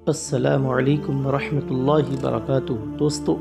السلام علیکم ورحمۃ اللہ وبرکاتہ۔ دوستو،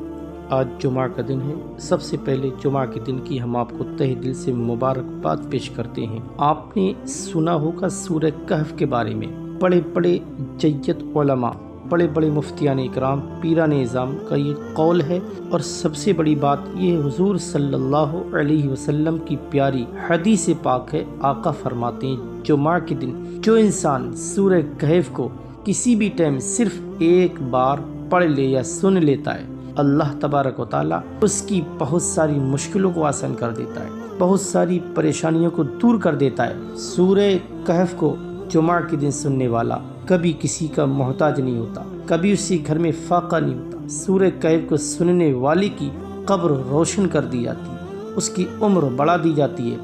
آج جمعہ کا دن ہے۔ سب سے پہلے جمعہ کے دن کی ہم آپ کو تہ دل سے مبارکباد پیش کرتے ہیں۔ آپ نے سنا ہوگا سورہ کہف کے بارے میں، بڑے بڑے جید علماء، بڑے بڑے مفتیان اکرام، پیران اعظام کا یہ قول ہے، اور سب سے بڑی بات یہ حضور صلی اللہ علیہ وسلم کی پیاری حدیث پاک ہے۔ آقا فرماتے ہیں جمعہ کے دن جو انسان سورہ کہف کو کسی بھی ٹائم صرف ایک بار پڑھ لے یا سن لیتا ہے، اللہ تبارک و تعالیٰ اس کی بہت ساری مشکلوں کو آسان کر دیتا ہے، بہت ساری پریشانیوں کو دور کر دیتا ہے۔ سورہ کہف کو جمعہ کے دن سننے والا کبھی کسی کا محتاج نہیں ہوتا، کبھی اسی گھر میں فاقہ نہیں ہوتا۔ سورہ کہف کو سننے والے کی قبر روشن کر دی جاتی ہے، اس کی عمر بڑھا دی جاتی ہے،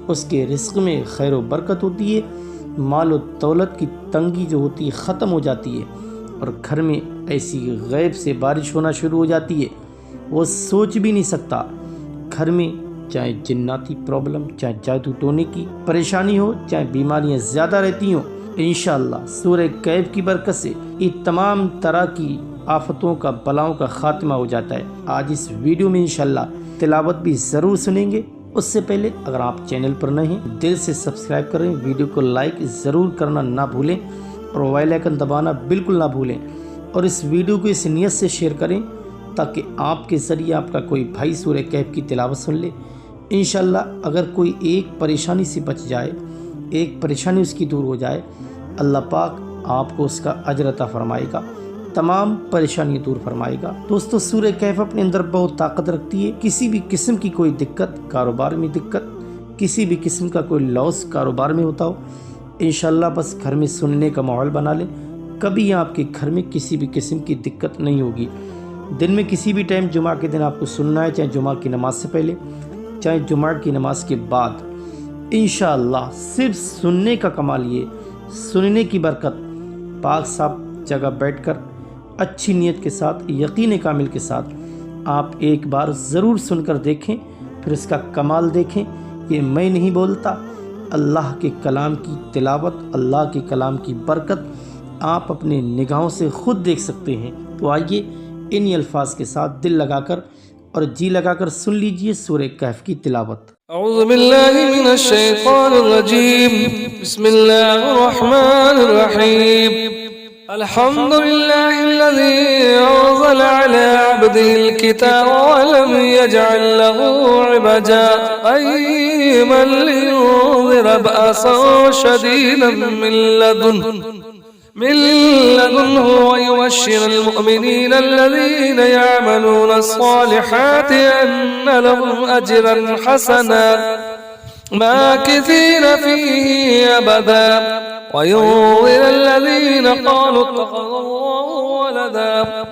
اس کے رزق میں خیر و برکت ہوتی ہے، مال و دولت کی تنگی جو ہوتی ہے ختم ہو جاتی ہے، اور گھر میں ایسی غیب سے بارش ہونا شروع ہو جاتی ہے وہ سوچ بھی نہیں سکتا۔ گھر میں چاہے جناتی پرابلم، چاہے جادو ٹونے کی پریشانی ہو، چاہے بیماریاں زیادہ رہتی ہوں، انشاءاللہ سورہ کہف کی برکت سے یہ تمام طرح کی آفتوں کا، بلاؤں کا خاتمہ ہو جاتا ہے۔ آج اس ویڈیو میں انشاءاللہ تلاوت بھی ضرور سنیں گے۔ اس سے پہلے اگر آپ چینل پر نئے ہیں دل سے سبسکرائب کریں، ویڈیو کو لائک ضرور کرنا نہ بھولیں، اور موبائل آئکن دبانا بالکل نہ بھولیں، اور اس ویڈیو کو اس نیت سے شیئر کریں تاکہ آپ کے ذریعے آپ کا کوئی بھائی سورہ کہف کی تلاوت سن لے۔ انشاءاللہ اگر کوئی ایک پریشانی سے بچ جائے، ایک پریشانی اس کی دور ہو جائے، اللہ پاک آپ کو اس کا اجر عطا فرمائے گا، تمام پریشانی دور فرمائے گا۔ دوستو، سورہ کہف اپنے اندر بہت طاقت رکھتی ہے۔ کسی بھی قسم کی کوئی دقت، کاروبار میں دقت، کسی بھی قسم کا کوئی لاس کاروبار میں ہوتا ہو، انشاءاللہ بس گھر میں سننے کا ماحول بنا لیں، کبھی آپ کے گھر میں کسی بھی قسم کی دقت نہیں ہوگی۔ دن میں کسی بھی ٹائم جمعہ کے دن آپ کو سننا ہے، چاہے جمعہ کی نماز سے پہلے، چاہے جمعہ کی نماز کے بعد، انشاءاللہ صرف سننے کا کمال، یہ سننے کی برکت، پاک صاف جگہ بیٹھ کر اچھی نیت کے ساتھ، یقین کامل کے ساتھ آپ ایک بار ضرور سن کر دیکھیں، پھر اس کا کمال دیکھیں۔ یہ میں نہیں بولتا، اللہ کے کلام کی تلاوت، اللہ کے کلام کی برکت آپ اپنے نگاہوں سے خود دیکھ سکتے ہیں۔ تو آئیے انہی الفاظ کے ساتھ دل لگا کر اور جی لگا کر سن لیجئے سورہ کہف کی تلاوت۔ اعوذ باللہ من الشیطان الرجیم، بسم اللہ الرحمن الرحیم۔ الحمد للہ الذی انزل علی عبده الكتاب ولم يجعل له عوجا قیما لینذر بأسا شدیدا من لدنه ويبشر المؤمنين الذين يعملون الصالحات أن لهم أجرا حسنا ماكثين فيه أبدا وينذر الذين قالوا اتخذ الله ولدا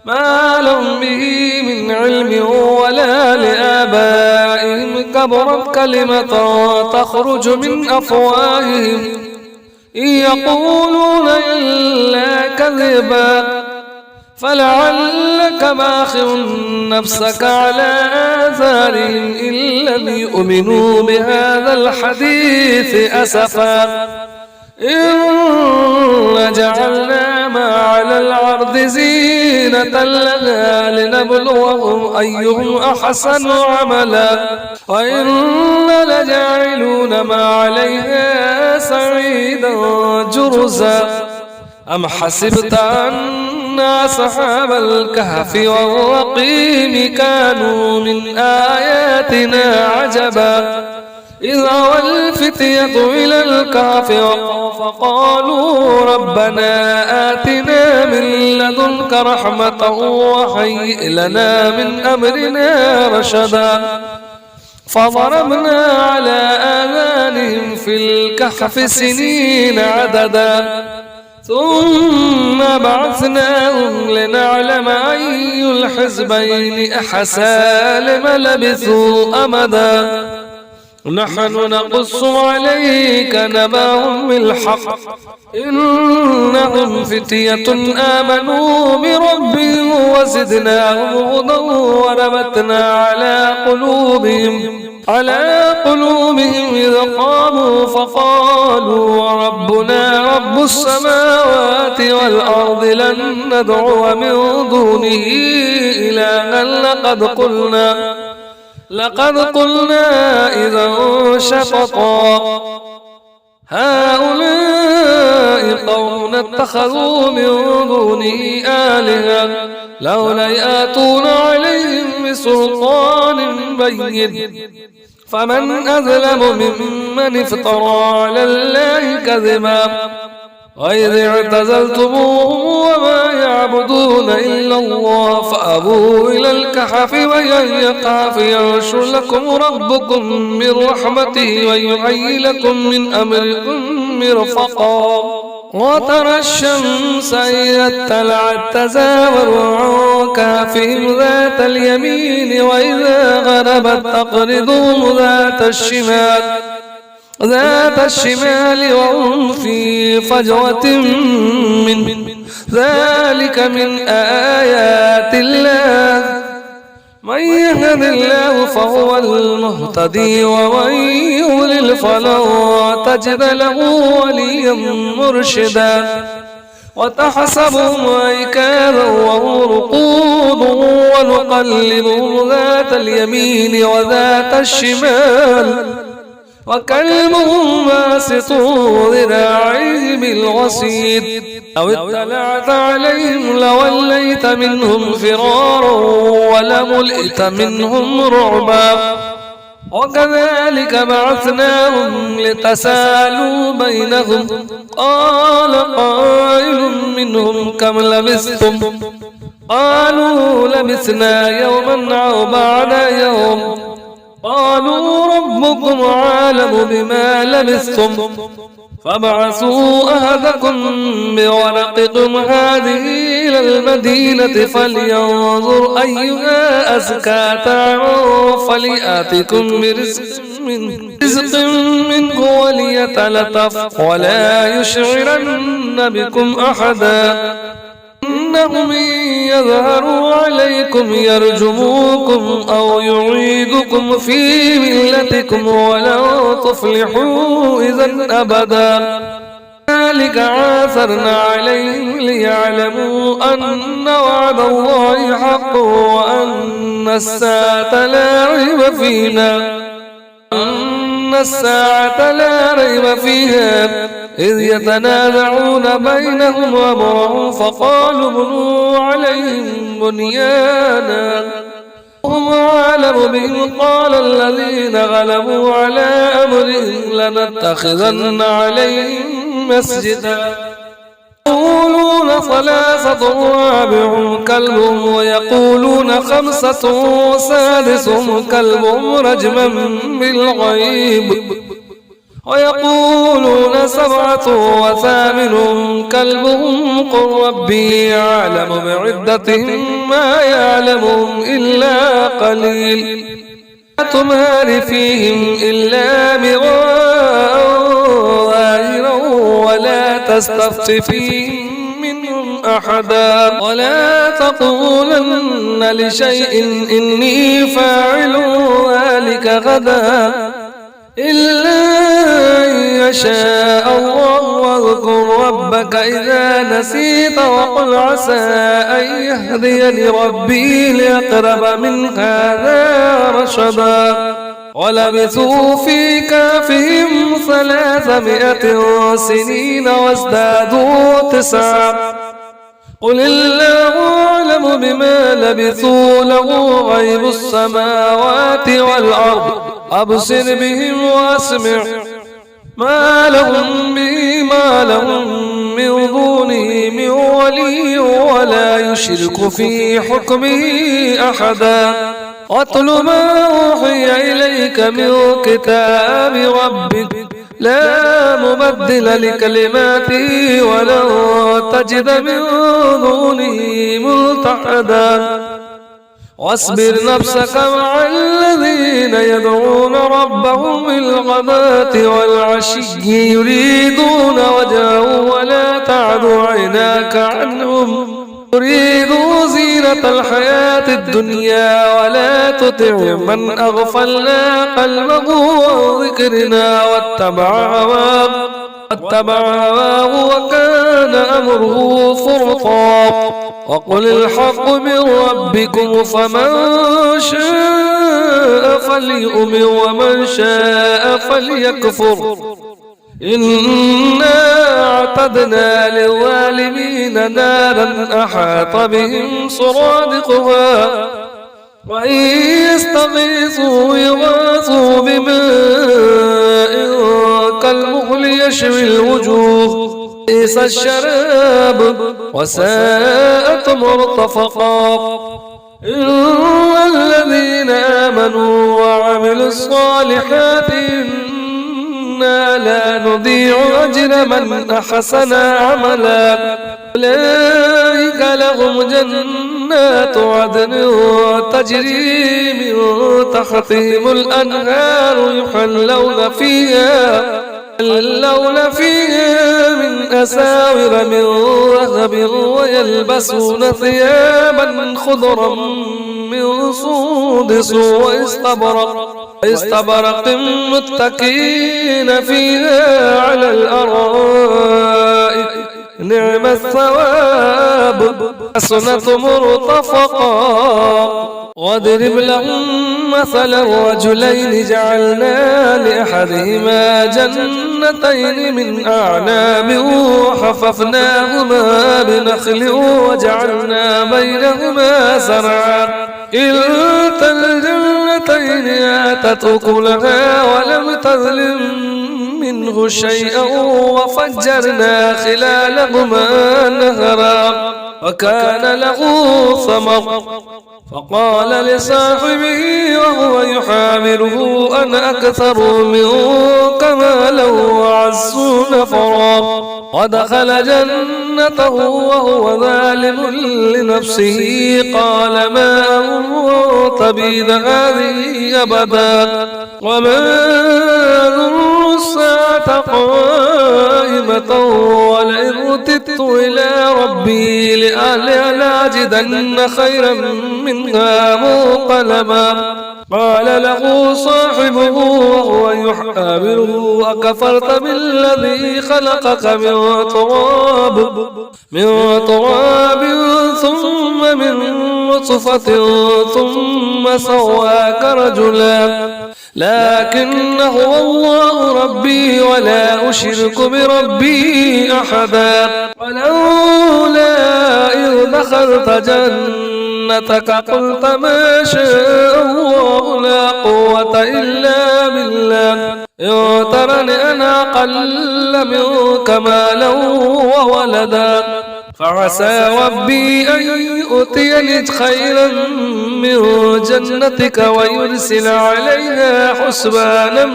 ما لهم به من علم ولا لآبائهم كبرت كلمة تخرج من أفواههم إن يقولون إلا كذبا فلعلك باخع نفسك على آثارهم إن لم يؤمنوا بهذا الحديث أسفا إن جعلنا ما على الأرض زينة لها لنبلوهم أيهم أحسن عملا وإنا لجاعلون ما عليها صعيدا جرزا أم حسبت أن أصحاب الكهف والرقيم كانوا من آياتنا عجبا إذ أوى الفتية إلى الكهف فقالوا ربنا آتنا من لدنك رحمة وهيئ لنا من أمرنا رشدا فضربنا على آذانهم في الكهف سنين عددا ثم بعثناهم لنعلم أي الحزبين أحصى لما لبثوا أمدا نحن نقص عليك نبأهم بالحق إنهم فتية آمنوا بربهم وزدناهم هدى وربطنا على قلوبهم على قلوبهم إذ قاموا فقالوا ربنا رب السماوات والأرض لن ندعو من دونه إلها لقد قلنا إذا شططا هؤلاء قوم اتخذوا من دونه آلهة لولا يأتون عليهم بسلطان بين فمن أظلم ممن افترى على الله كذبا وإذ اعتزلتموهم وما يعبدون إلا الله فأبوا إلى الكهف والكهف ينشر لكم ربكم من رحمته ويهيئ لكم من أمركم مرفقا وترى الشمس إذا طلعت تزاور عن كهفهم ذات اليمين وإذا غربت تقرضهم ذات الشمال وهم في فجوة من ذلك من آيات الله من يهد الله فهو المهتدي ومن يضلل فلن تجد له وليا مرشدا وتحسبهم أيكاذا وهم رقود ونقلبهم ذات اليمين وذات الشمال وكلبهم باسط ذراعيه بالوسيد لو اطلعت عليهم لوليت منهم فرارا ولملئت منهم رعبا وكذلك بعثناهم لتسالوا بينهم قال قائل منهم كم لبثتم قالوا لبثنا يوما أو بعد يوم قالوا ربكم عالم بما لبثتم فابعثوا أحدكم بورقكم هذه إلى المدينة فلينظر أيها أزكى طعاما فليأتكم برزق منه وليتلطف ولا يشعرن بكم أحدا إنهم يظهروا عليكم يرجموكم أو يعيدكم في ملتكم ولن تفلحوا إذا أبدا ذلك عاثرنا عليهم ليعلموا أن وعد الله حق وأن الساعة لا ريب فيها إذ يتنازعون بينهم أمرهم فقالوا ابنوا عليهم بنيانا هم أعلم بهم قال الذين غلبوا على أمرهم لنتخذن عليهم مسجدا يقولون ثلاثة رابعهم كلبهم ويقولون خمسة سادسهم كلبهم رجما بالغيب ويقولون سبعة وثامنهم كلبهم قل ربي أعلم بعدتهم ما يعلمهم إلا قليل لا تمار فيهم إلا مراء ظاهرا ولا تستفت فيهم منهم أحدا ولا تقولن لشيء إني فاعل ذلك غدا إلا أن يشاء الله واذكر ربك إذا نسيت وقل عسى أن يهديني ربي لأقرب من هذا رشدا ولبثوا في كهفهم 300 سنين وازدادوا 9 قل الله أعلم بما لبثوا له غيب السماوات والأرض أبصر بهم وأسمع ما لهم من دونه من ولي ولا يشرك في حكمه أحدا واتل ما أوحي إليك من كتاب ربك لا مبدل لكلماته ولن تجد من دونه ملتحدا واصبر نفسك مع الذين يدعون ربهم بالغداة والعشي يريدون وجهه ولا تعد عيناك عنهم تريدوا زينة زينة الحياة الدنيا ولا تطع من أغفلنا قلبه عن ذكرنا واتبع هواه وكان أمره فرطا. وقل الحق من ربكم فمن شاء فليؤمن ومن شاء فليكفر إنا اعتدنا للظالمين نارا أحاط بهم سرادقها وإن يستغيثوا يغاثوا بماء كالمهل يشوي الوجوه بئس الشراب وساءت مرتفقا. إن الذين آمنوا وعملوا الصالحات إنا لا نضيع أجر من أحسن عملا. أولئك لهم جنات عدن تجري من تحتهم الأنهار يحلون فيها من أساور من ذهب ويلبسون ثيابا خضرا من سندس واستبرق متكئين فيها على الأرائك نعم الثواب حسنة مرتفقا. واضرب لهم مثل الرجلين جعلنا لأحدهما جنتين من أعناب وحففناهما بنخل وجعلنا بينهما زرعا كلتا الجنتين آتت أكلها ولم تظلم منه شيئا وفجرنا خلالهما نهرا وكان له ثمر فقال لصاحبه وهو يحاوره أنا أكثر منك مالا وأعز نفرا. ودخل جنته وهو ظالم لنفسه قال ما أمرت بيد هذه أبدا وما أظن الساعة قائمة ولئن رددت إلى ربي لأجدن خيرا منها منقلبا. قال له صاحبه وهو يحاوره أكفرت بالذي خلقك من تراب ثم من نطفة ثم سواك رجلا لكن هو الله ربي ولا أشرك بربي أحدا. ولولا إذ دخلت جنتك قلت ما شاء الله لا قوة إلا بالله إن ترني أنا أقل منك مالا وولدا فعسى ربي أن يؤتيني خيرا من جنتك ويرسل عليها حسبانا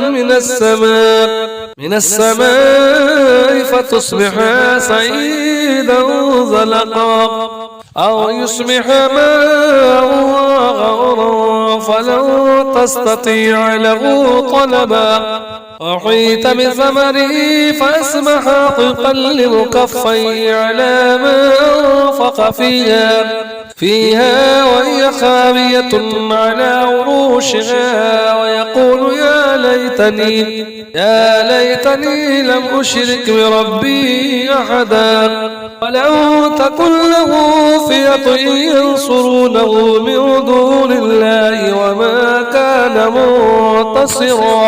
من السماء فتصبح سعيدا زلقا أو يصبح ماءها غورا فلن تستطيع له طلبا. وحيت بثمره فأصبح طلقا لمكفيه على ما أنفق فيها وهي خاوية على عروشها ويقول يا ليتني لم أشرك بربي أحدا. ولو تكن له فئة ينصرونه من دون الله وما كان منتصرا.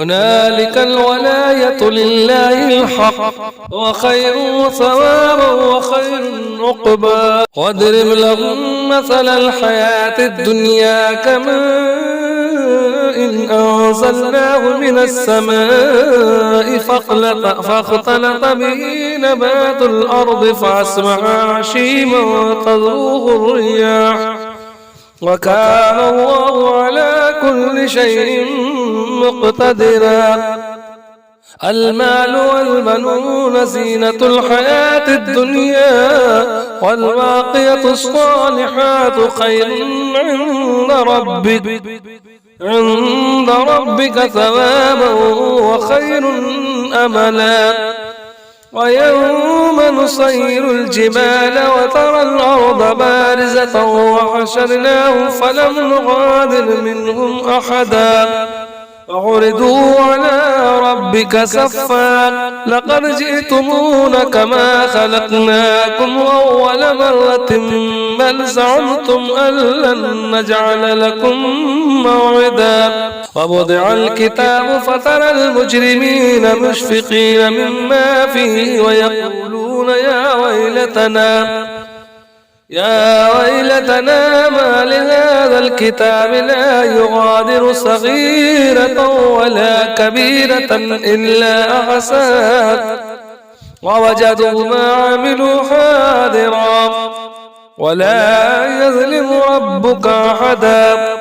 هنالك الولاية لله الحق وخير ثوابا وخير عقبا. واضرب لهم مثل الحياة الدنيا كماء أنزلناه من السماء فاختلط به نبات الأرض فأصبح هشيما تذروه الرياح وكان الله على كل شيء مقتدرا. المال والبنون زينة الحياة الدنيا والباقية الصالحات خير عند ربك ثوابا وخير أملا. ويوم نسير الجبال وترى الأرض بارزة وحشرناهم فلم نغادر منهم أحدا وعرضوا على ربك صفا لقد جئتمونا كما خلقناكم أول مرة بل زعمتم أن لن نجعل لكم موعدا ووضع الكتاب فترى المجرمين مشفقين مما فيه ويقولون يا ويلتنا ما لهذا الكتاب لا يغادر صغيرة ولا كبيرة إلا أحصاها ووجدوا ما عملوا حاضرا ولا يظلم ربك أحدا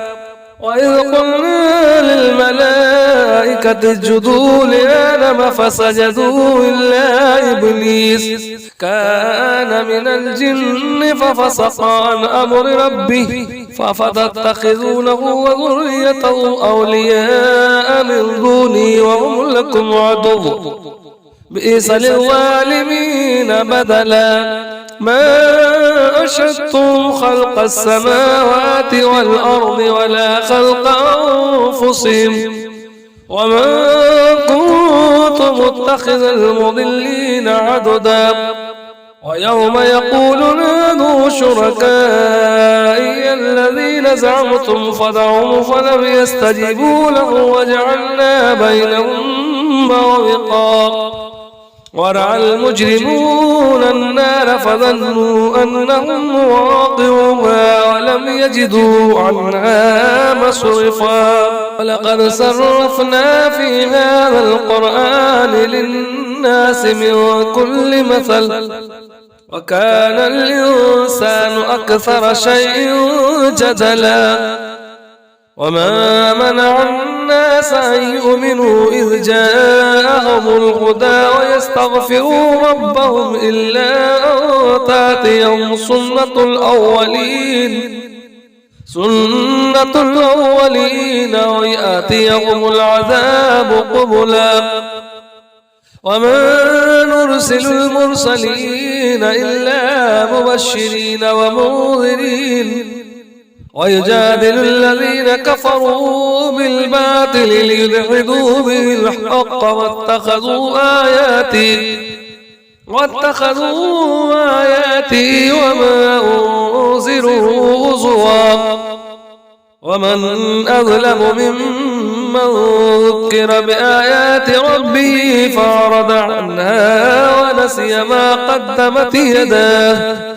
وإذ قلنا للملائكة اسجدوا لآدم فسجدوا إلا إبليس كان من الجن ففسق عن أمر ربه ففتتخذونه وذريته أولياء من دوني وهم لكم عدو بئس للظالمين بدلا ما أشهدتم خلق السماوات والأرض ولا خلق أنفسهم وما كنت متخذ المضلين عددا ويوم يقول نادوا شركائي الذين زعمتم فدعوا فلم يستجيبوا له وجعلنا بينهم موبقا ورأى المجرمون النار فظنوا أنهم مواقعوها ولم يجدوا عنها مصرفا ولقد صرفنا في هذا القرآن للناس من كل مثل وكان الإنسان أكثر شيء جدلا وما منع الناس أن يؤمنوا إذ جاءهم الهدى ويستغفروا ربهم إلا أن تأتيهم سنة الأولين ويأتيهم العذاب قبلا وما نرسل المرسلين إلا مبشرين ومنذرين ويجادل الذين كفروا بالباطل ليدحضوا به الحق واتخذوا آياتي وما أنذروا هزوا ومن أظلم ممن ذكر بآيات ربه فأعرض عنها ونسي ما قدمت يداه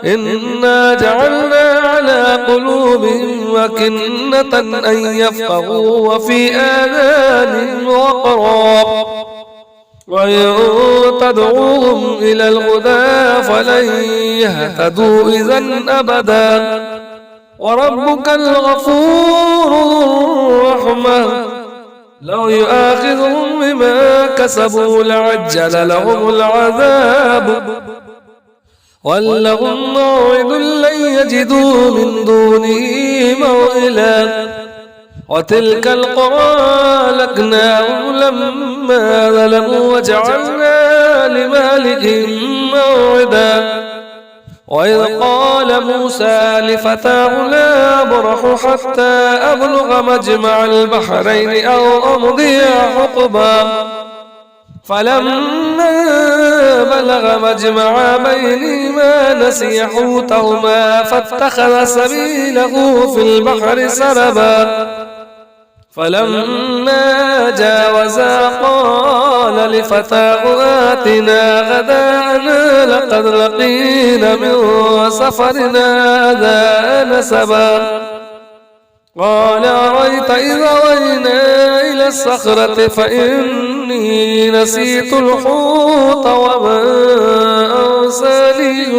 إنا جعلنا على قلوبهم وكنة أن يفقهوا وفي آذانهم وقرا وإن تدعوهم إلى الهدى فلن يهتدوا إذن أبدا وربك الغفور الرحمن لو يؤاخذهم بما كسبوا لعجل لهم العذاب ولهم موعد لن يجدوا من دونه موئلا وتلك القرى أهلكناهم لما ظلموا وجعلنا لمهلكهم موعدا وإذ قال موسى لفتاه لا أبرح حتى أبلغ مجمع البحرين أو أمضي حقبا فلما بلغ مجمع بينهما نسي حوتهما فاتخذ سبيله في البحر سربا فلما جاوزا قال لفتاه آتنا غداءنا لقد لقينا من سفرنا هذا نسبا قال أرأيت إذا أوينا إلى الصخرة فإني نسيت الحوت وما أنسانيه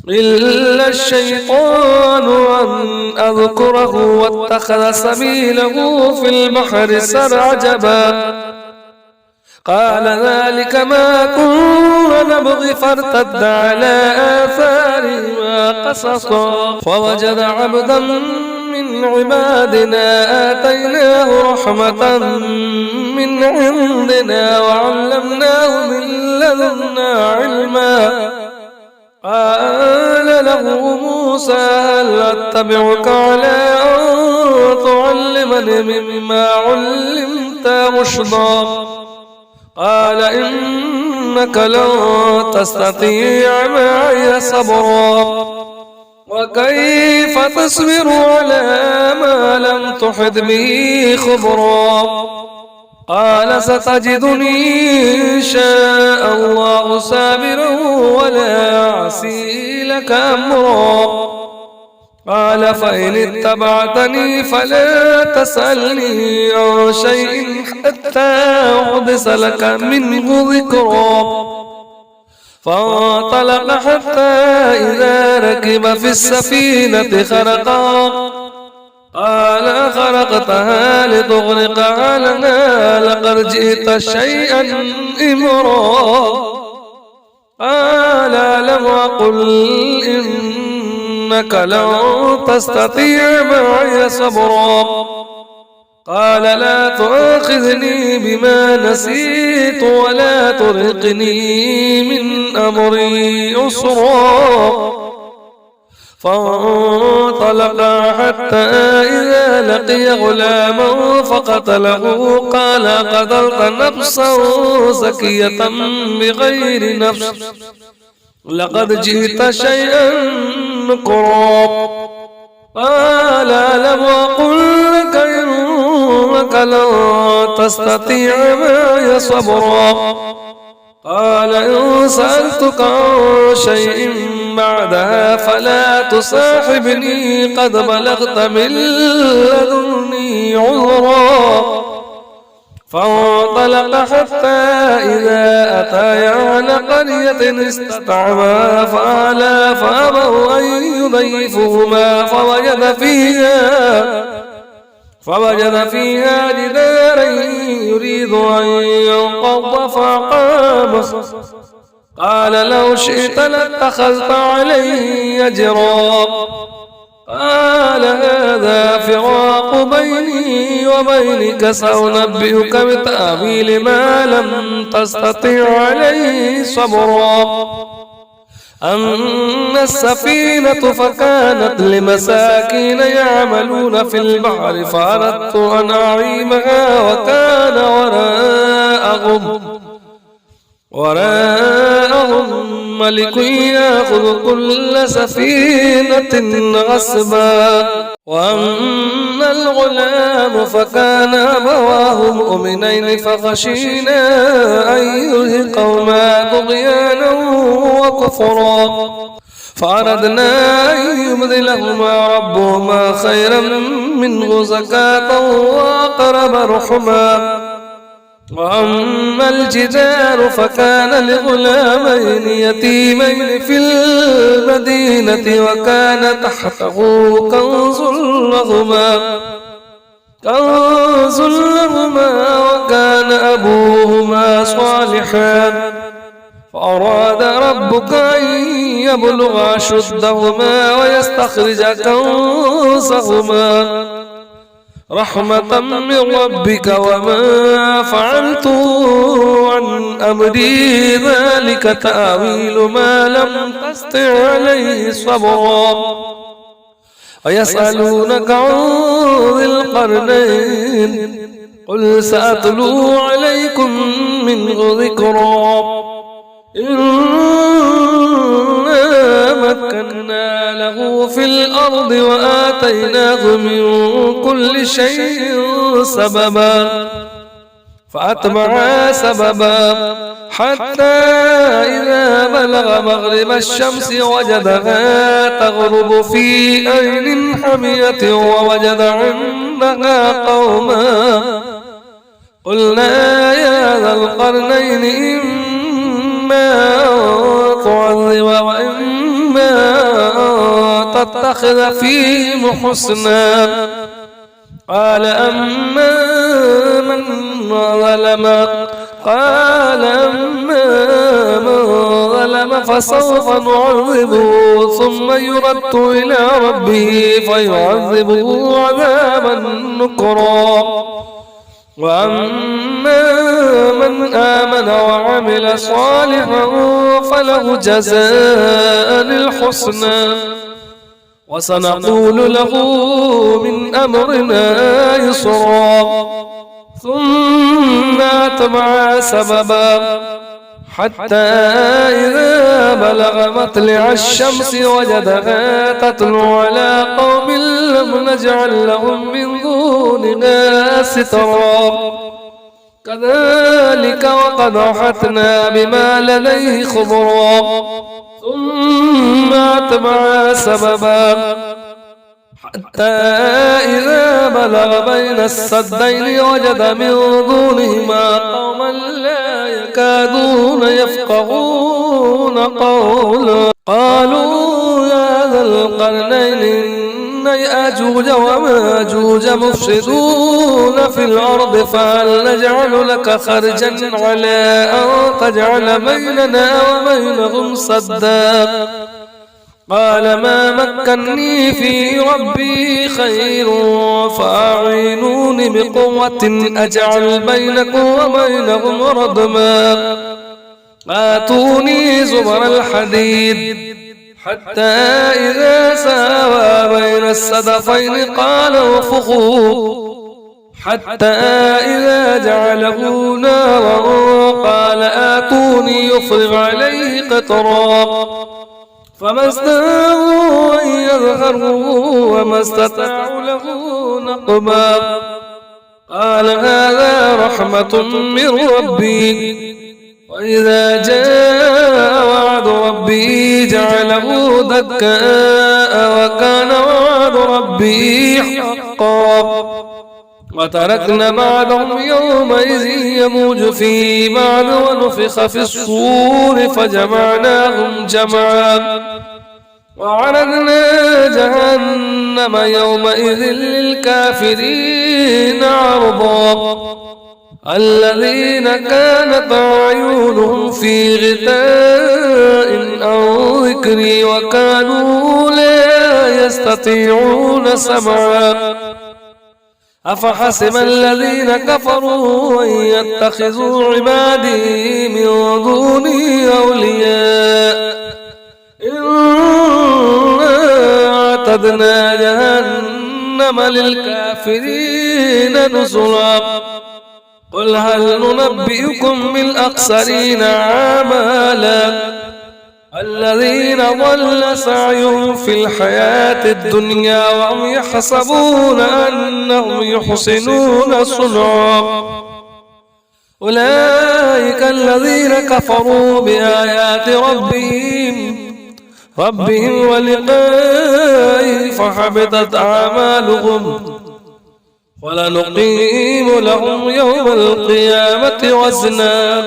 إلا الشيطان أن أذكره واتخذ سبيله في البحر سرعجبا قال ذلك ما كنا نبغي فارتد على آثارهما قصصا فوجد عبدا من عبادنا آتيناه رحمة من عندنا وعلمناه من لدنا علما. قال له موسى هل أتبعك على أن تعلمني مما علمت رشدا؟ قال إنك لن تستطيع معي صبرا وكيف تصبر على ما لم تحط به خبرا؟ قال ستجدني إن شاء الله صابرا ولا أعصي لك أمرا. قال فإن اتبعتني فلا تسألني عن شيء حتى أحدث لك منه ذكرا. فانطلق حتى إذا ركب في السفينة خرقها. قال خرقتها لتغرق أهلها لقد جئت شيئا إمرا. قال ألم أقل إنك لن تستطيع معي صبرا؟ قال لا تؤاخذني بما نسيت ولا ترهقني من أمري عسرا. فانطلقا حتى إذا لقي غلاما فقتله. قال قتلت نفسا زكية بغير نفس لقد جئت شيئا نكرا. قال ألم أقل لك إنك لن تستطيع معي صبرا؟ قال إن سألتك عن شيء بعدها فلا تصاحبني قد بلغت من لدني عذرا. فانطلق حتى إذا أتيا على قرية استطعما فأهلها فأبوا أن يضيفوهما فوجد فيها جدارا يريد أن ينقض فأقامه. قال لو شئت لاتخذت عليه أجرا. قال هذا فراق بيني وبينك سأنبئك بتأويل ما لم تستطع عليه صبرا. أما السفينة فكانت لمساكين يعملون في البحر فأردت أن أعيبها وكان وراءهم ملك يأخذ كل سفينة غصبا. وأما الغلام فكان أبواه مؤمنين فخشينا أن يرهقهما طغيانا وكفرا فأردنا أن يبدلهما ربهما خيرا منه زكاة وأقرب رحما. وأما الجدار فكان لغلامين يتيمين في المدينة وكان تحته كنز لهما وكان أبوهما صالحا. فأراد ربك أن يبلغ أشدهما ويستخرج كنزهما رحمة من ربك وما فعلته عن أمري ذلك تأويل ما لم تستطع عليه صبرا. ويسألونك عن ذي القرنين قل سأتلو عليكم منه ذكرا. إنا مكنا له في الأرض وآتيناه من كل شيء سببا فأتبعا سببا حتى إذا بلغ مغرب الشمس وجدها تغرب في عين حمية ووجد عندها قوما. قلنا يا ذا القرنين إما تعذب وإما تتخذ فيهم حسنا. قال أما من ظلم قال أما من ظلم فسوف نعذبه ثم يرد إلى ربه فيعذبه عذابا نكرا وأما من آمن وعمل صالحا فله جزاء الحسنى وسنقول له من أمرنا يسرا ثم أتبع سببا حتى إذا بلغ مطلع الشمس وجدها تطلع على قوم لم نجعل لهم من دوننا سترا كذلك وقد أحطنا بما لديه خبرا ثم أتبع سببا حتى إذا بلغ بين السدين وجد من دونهما قوما لا يكادون يفقهون قولا قالوا يا ذا القرنين إن يأجوج وماجوج مفسدون في الأرض فهل نجعل لك خرجا على أن تجعل بيننا وبينهم سدا قال ما مكني في ربي خير فأعينوني بقوة أجعل بينكم وبينهم ردما آتوني زبر الحديد حتى إذا ساوى بين الصدفين قال انفخوا حتى إذا جعله نارا قال آتوني يفرغ عليه قطرا فما استطاعوا أن يظهروا وما استطاعوا له نقبا قال هذا رحمة من ربي وإذا جاء وعد ربي جعله دكاء وكان وعد ربي حقا وتركنا بعضهم يومئذ يموج في بعض ونفخ في الصور فجمعناهم جمعا وعرضنا جهنم يومئذ للكافرين عرضا الذين كانت أعينهم في غطاء عن ذكري وكانوا لا يستطيعون سمعا أفحسب الذين كفروا أن يتخذوا عبادي من دوني أولياء إنا أعتدنا جهنم للكافرين نزلا قل هل ننبئكم بالأخسرين أعمالا الذين ضل سعيهم في الحياة الدنيا وهم يحسبون أنهم يحسنون صنعا أولئك الذين كفروا بآيات ربهم ولقائه فحبطت أعمالهم ولنقيم لهم يوم القيامة وزنا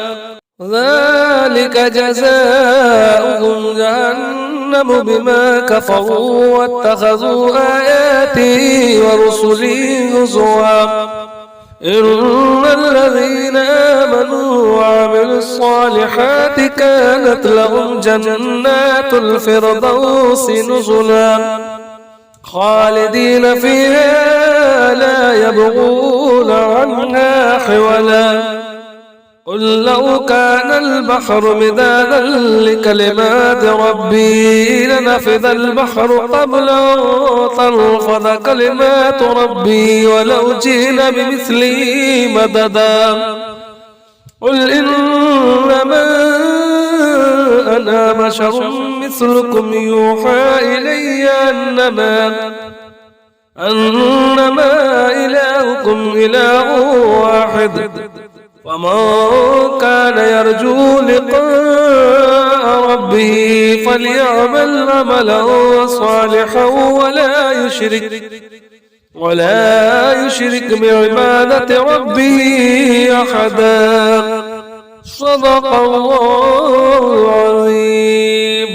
ذلك جزاؤهم جهنم بما كفروا واتخذوا آياتي ورسلي هزوا إن الذين آمنوا وعملوا الصالحات كانت لهم جنات الفردوس نزلا خالدين فيها لا يبغون عنها حولا قل لو كان البحر مدادا لكلمات ربي لنفذ البحر قبل أن تنفذ كلمات ربي ولو جئنا بمثله مددا قل إنما أنا بشر مثلكم يوحى إلي أنما إلهكم إله واحد ومن كان يرجو لقاء ربه فليعمل عملا صالحا ولا يشرك بعبادة ربه أحدا صدق الله العظيم.